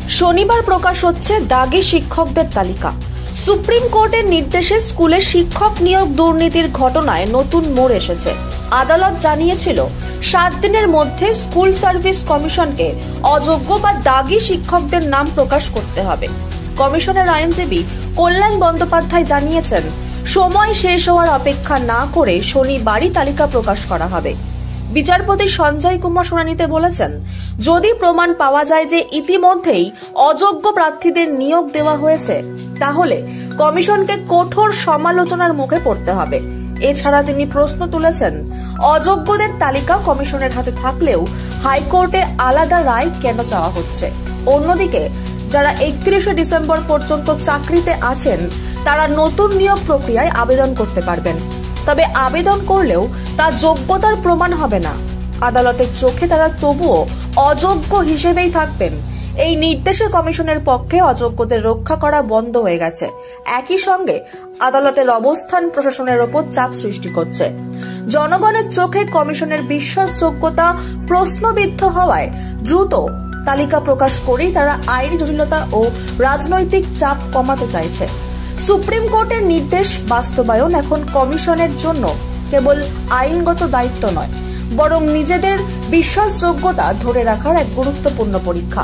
শনিবার প্রকাশ হচ্ছে দাগি শিক্ষকদের তালিকা। সুপ্রিম কোর্টের নির্দেশে স্কুলে শিক্ষক নিয়োগ দুর্নীতির ঘটনায় নতুন মোড় এসেছে। আদালত জানিয়েছিল 7 দিনের মধ্যে স্কুল সার্ভিস কমিশনকে অযোগ্য বা দাগি শিক্ষকদের নাম প্রকাশ করতে হবে। কমিশনের আইনজীবী কল্যাণ বন্দ্যোপাধ্যায় জানিয়েছেন, সময় শেষ হওয়ার অপেক্ষা না করে শনিবারই তালিকা প্রকাশ করা হবে। বিচারপতি সঞ্জয় কুমার শুনানিতে বলেছেন, যদি প্রমাণ পাওয়া যায় যে ইতিমধ্যেই অযোগ্য প্রার্থীদের নিয়োগ দেওয়া হয়েছে, তাহলে কমিশনকে কঠোর সমালোচনার মুখে পড়তে হবে। এছাড়া তিনি প্রশ্ন তুলেছেন, অযোগ্যদের তালিকা কমিশনের হাতে থাকলেও হাইকোর্টে আলাদা রায় কেন চাওয়া হচ্ছে। অন্যদিকে যারা 31শে ডিসেম্বর পর্যন্ত চাকরিতে আছেন, তারা নতুন নিয়োগ প্রক্রিয়ায় আবেদন করতে পারবেন। তবে আবেদন করলেও তা যোগ্যতার প্রমাণ হবে না। আদালতের চোখে তারা তবুও অযোগ্য হিসেবেই থাকবেন। এই নির্দেশে কমিশনের পক্ষে অযোগ্যদের রক্ষা করা বন্ধ হয়ে গেছে। একই সঙ্গে আদালতের অবস্থান প্রশাসনের ওপর চাপ সৃষ্টি করছে। জনগণের চোখে কমিশনের বিশ্বাসযোগ্যতা প্রশ্নবিদ্ধ হওয়ায় দ্রুত তালিকা প্রকাশ করেই তারা আইনি জটিলতা ও রাজনৈতিক চাপ কমাতে চাইছে। সুপ্রিম কোর্টের নির্দেশ বাস্তবায়ন এখন কমিশনের জন্য কেবল আইনগত দায়িত্ব নয়, বরং নিজেদের বিশ্বাসযোগ্যতা ধরে রাখার এক গুরুত্বপূর্ণ পরীক্ষা।